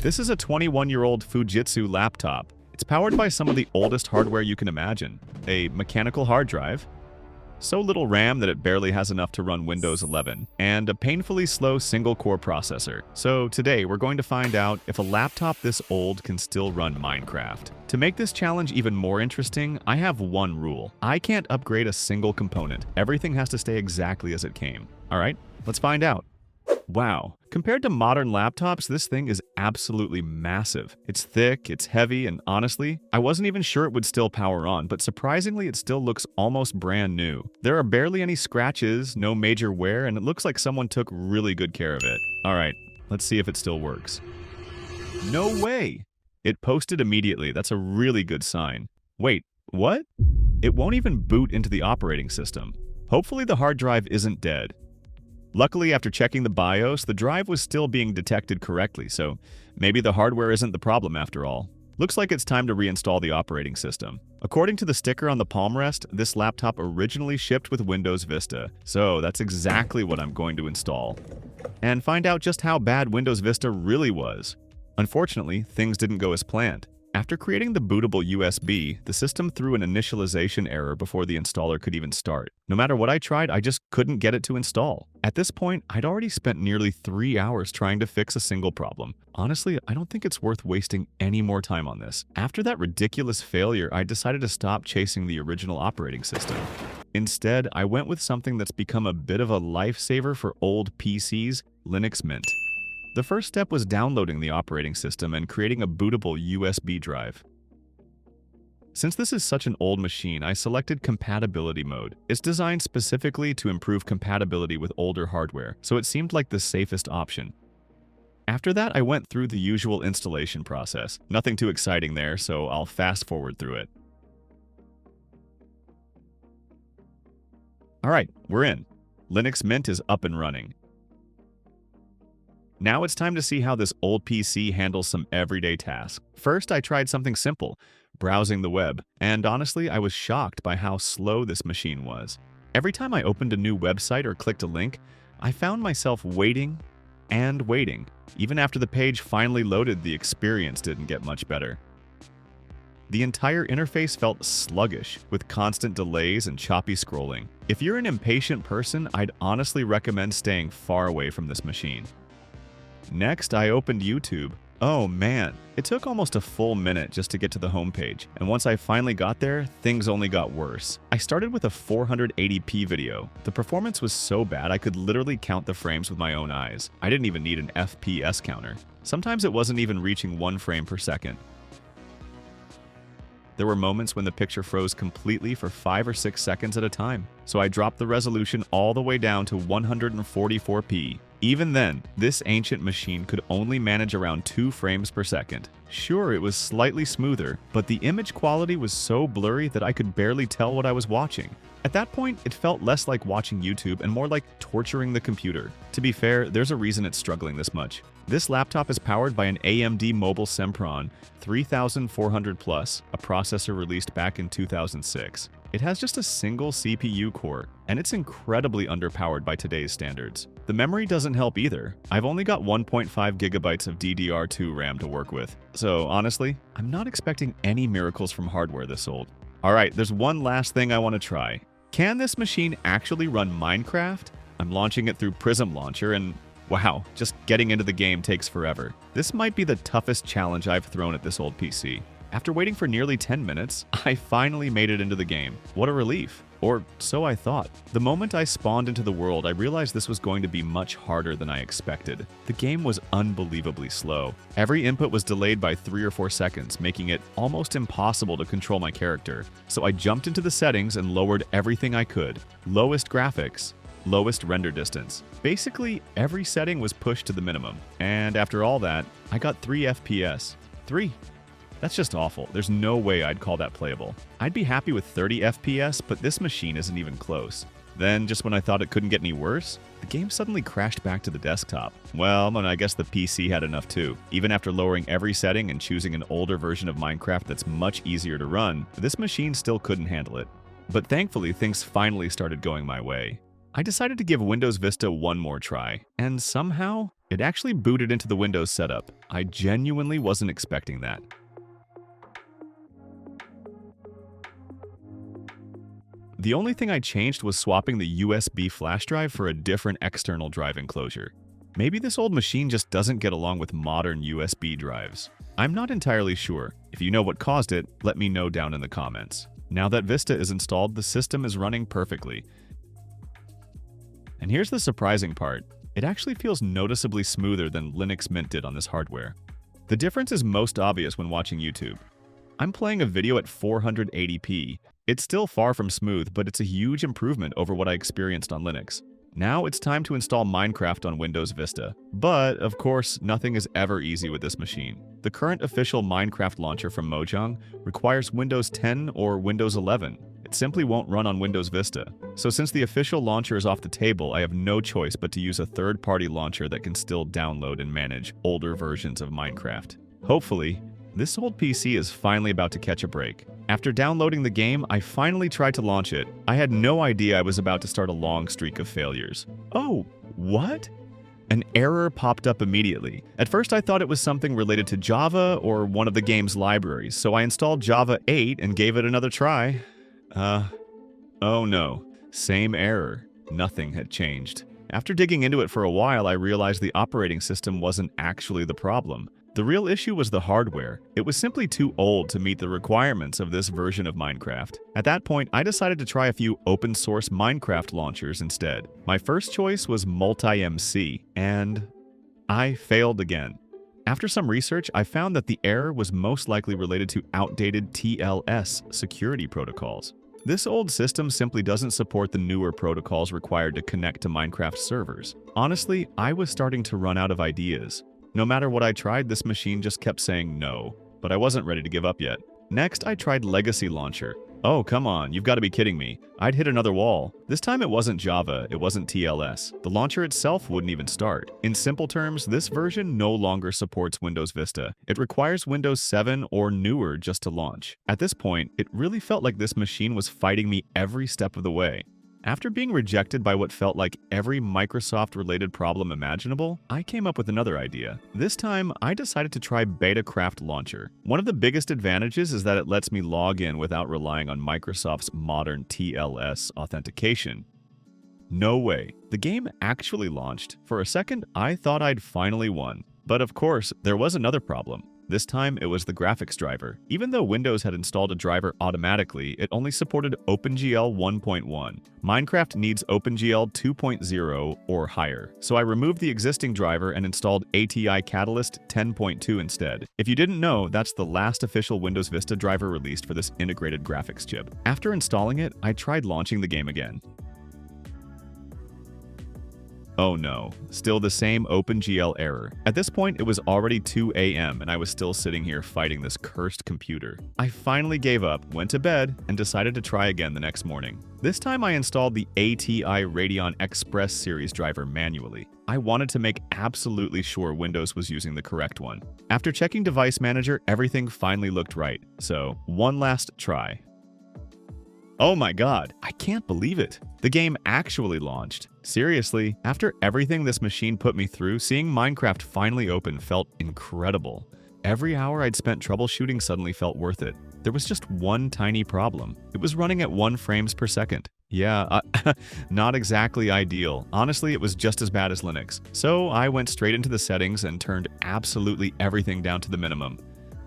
This is a 21-year-old Fujitsu laptop. It's powered by some of the oldest hardware you can imagine. A mechanical hard drive, so little RAM that it barely has enough to run Windows 11, and a painfully slow single-core processor. So today we're going to find out if a laptop this old can still run Minecraft. To make this challenge even more interesting, I have one rule. I can't upgrade a single component. Everything has to stay exactly as it came. Alright, let's find out. Wow. Compared to modern laptops, this thing is absolutely massive. It's thick, it's heavy, and honestly, I wasn't even sure it would still power on, but surprisingly, it still looks almost brand new. There are barely any scratches, no major wear, and it looks like someone took really good care of it. Alright, let's see if it still works. No way! It posted immediately. That's a really good sign. Wait, what? It won't even boot into the operating system. Hopefully the hard drive isn't dead. Luckily, after checking the BIOS, the drive was still being detected correctly, so maybe the hardware isn't the problem after all. Looks like it's time to reinstall the operating system. According to the sticker on the palm rest, this laptop originally shipped with Windows Vista, so that's exactly what I'm going to install. And find out just how bad Windows Vista really was. Unfortunately, things didn't go as planned. After creating the bootable USB, the system threw an initialization error before the installer could even start. No matter what I tried, I just couldn't get it to install. At this point, I'd already spent nearly 3 hours trying to fix a single problem. Honestly, I don't think it's worth wasting any more time on this. After that ridiculous failure, I decided to stop chasing the original operating system. Instead, I went with something that's become a bit of a lifesaver for old PCs, Linux Mint. The first step was downloading the operating system and creating a bootable USB drive. Since this is such an old machine, I selected compatibility mode. It's designed specifically to improve compatibility with older hardware, so it seemed like the safest option. After that, I went through the usual installation process. Nothing too exciting there, so I'll fast forward through it. Alright, we're in. Linux Mint is up and running. Now it's time to see how this old PC handles some everyday tasks. First, I tried something simple, browsing the web, and honestly, I was shocked by how slow this machine was. Every time I opened a new website or clicked a link, I found myself waiting and waiting. Even after the page finally loaded, the experience didn't get much better. The entire interface felt sluggish, with constant delays and choppy scrolling. If you're an impatient person, I'd honestly recommend staying far away from this machine. Next, I opened YouTube. Oh man, it took almost a full minute just to get to the homepage, and once I finally got there, things only got worse. I started with a 480p video. The performance was so bad I could literally count the frames with my own eyes. I didn't even need an FPS counter. Sometimes it wasn't even reaching 1 frame per second. There were moments when the picture froze completely for 5 or 6 seconds at a time, so I dropped the resolution all the way down to 144p. Even then, this ancient machine could only manage around 2 frames per second. Sure, it was slightly smoother, but the image quality was so blurry that I could barely tell what I was watching. At that point, it felt less like watching YouTube and more like torturing the computer. To be fair, there's a reason it's struggling this much. This laptop is powered by an AMD Mobile Sempron 3400 Plus, a processor released back in 2006. It has just a single CPU core, and it's incredibly underpowered by today's standards. The memory doesn't help either. I've only got 1.5 gigabytes of DDR2 RAM to work with. So honestly, I'm not expecting any miracles from hardware this old. Alright, there's one last thing I want to try. Can this machine actually run Minecraft? I'm launching it through Prism Launcher and wow, just getting into the game takes forever. This might be the toughest challenge I've thrown at this old PC. After waiting for nearly 10 minutes, I finally made it into the game. What a relief. Or so I thought. The moment I spawned into the world, I realized this was going to be much harder than I expected. The game was unbelievably slow. Every input was delayed by 3 or 4 seconds, making it almost impossible to control my character. So I jumped into the settings and lowered everything I could. Lowest graphics, lowest render distance. Basically, every setting was pushed to the minimum. And after all that, I got 3 FPS. 3. That's just awful. There's no way I'd call that playable. I'd be happy with 30 FPS, but this machine isn't even close. Then, just when I thought it couldn't get any worse, the game suddenly crashed back to the desktop. Well, and I guess the PC had enough too. Even after lowering every setting and choosing an older version of Minecraft that's much easier to run, this machine still couldn't handle it. But thankfully, things finally started going my way. I decided to give Windows Vista one more try, and somehow, It actually booted into the Windows setup. I genuinely wasn't expecting that. The only thing I changed was swapping the USB flash drive for a different external drive enclosure. Maybe this old machine just doesn't get along with modern USB drives. I'm not entirely sure. If you know what caused it, let me know down in the comments. Now that Vista is installed, the system is running perfectly. And here's the surprising part. It actually feels noticeably smoother than Linux Mint did on this hardware. The difference is most obvious when watching YouTube. I'm playing a video at 480p. It's still far from smooth, but it's a huge improvement over what I experienced on Linux. Now it's time to install Minecraft on Windows Vista. But, of course, nothing is ever easy with this machine. The current official Minecraft launcher from Mojang requires Windows 10 or Windows 11. It simply won't run on Windows Vista. So since the official launcher is off the table, I have no choice but to use a third-party launcher that can still download and manage older versions of Minecraft. Hopefully, this old PC is finally about to catch a break. After downloading the game, I finally tried to launch it. I had no idea I was about to start a long streak of failures. Oh, what? An error popped up immediately. At first I thought it was something related to Java or one of the game's libraries, so I installed Java 8 and gave it another try. Oh no. Same error. Nothing had changed. After digging into it for a while, I realized the operating system wasn't actually the problem. The real issue was the hardware. It was simply too old to meet the requirements of this version of Minecraft. At that point, I decided to try a few open-source Minecraft launchers instead. My first choice was Multi-MC, and I failed again. After some research, I found that the error was most likely related to outdated TLS security protocols. This old system simply doesn't support the newer protocols required to connect to Minecraft servers. Honestly, I was starting to run out of ideas. No matter what I tried, this machine just kept saying no, but I wasn't ready to give up yet. Next, I tried Legacy Launcher. Oh, come on, you've got to be kidding me. I'd hit another wall. This time it wasn't Java, it wasn't TLS. The launcher itself wouldn't even start. In simple terms, this version no longer supports Windows Vista. It requires Windows 7 or newer just to launch. At this point, it really felt like this machine was fighting me every step of the way. After being rejected by what felt like every Microsoft-related problem imaginable, I came up with another idea. This time, I decided to try Betacraft Launcher. One of the biggest advantages is that it lets me log in without relying on Microsoft's modern TLS authentication. No way. The game actually launched. For a second, I thought I'd finally won. But of course, there was another problem. This time, it was the graphics driver. Even though Windows had installed a driver automatically, it only supported OpenGL 1.1. Minecraft needs OpenGL 2.0 or higher, so I removed the existing driver and installed ATI Catalyst 10.2 instead. If you didn't know, that's the last official Windows Vista driver released for this integrated graphics chip. After installing it, I tried launching the game again. Oh no, still the same OpenGL error. At this point, it was already 2 a.m. and I was still sitting here fighting this cursed computer. I finally gave up, went to bed, and decided to try again the next morning. This time I installed the ATI Radeon Express series driver manually. I wanted to make absolutely sure Windows was using the correct one. After checking Device Manager, everything finally looked right. So, one last try. Oh my god, I can't believe it. The game actually launched. Seriously, after everything this machine put me through, seeing Minecraft finally open felt incredible. Every hour I'd spent troubleshooting suddenly felt worth it. There was just one tiny problem. It was running at 1 frames per second. Yeah, not exactly ideal. Honestly, it was just as bad as Linux. So I went straight into the settings and turned absolutely everything down to the minimum.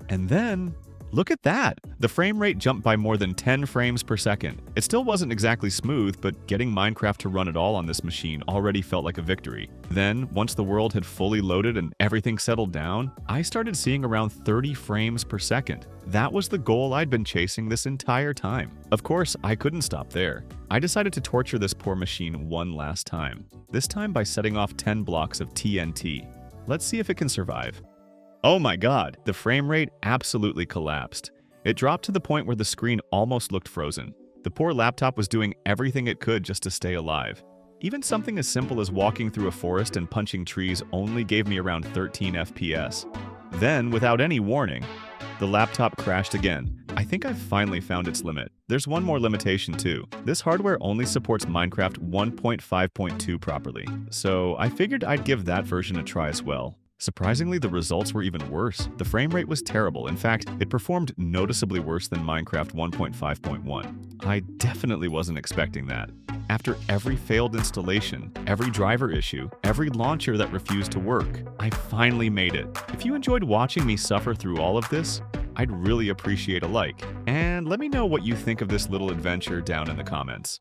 And then, look at that! The frame rate jumped by more than 10 frames per second. It still wasn't exactly smooth, but getting Minecraft to run at all on this machine already felt like a victory. Then, once the world had fully loaded and everything settled down, I started seeing around 30 frames per second. That was the goal I'd been chasing this entire time. Of course, I couldn't stop there. I decided to torture this poor machine one last time. This time by setting off 10 blocks of TNT. Let's see if it can survive. Oh my god, the frame rate absolutely collapsed. It dropped to the point where the screen almost looked frozen. The poor laptop was doing everything it could just to stay alive. Even something as simple as walking through a forest and punching trees only gave me around 13 FPS. Then, without any warning, the laptop crashed again. I think I've finally found its limit. There's one more limitation too. This hardware only supports Minecraft 1.5.2 properly, so I figured I'd give that version a try as well. Surprisingly, the results were even worse. The frame rate was terrible. In fact, it performed noticeably worse than Minecraft 1.5.1. I definitely wasn't expecting that. After every failed installation, every driver issue, every launcher that refused to work, I finally made it. If you enjoyed watching me suffer through all of this, I'd really appreciate a like. And let me know what you think of this little adventure down in the comments.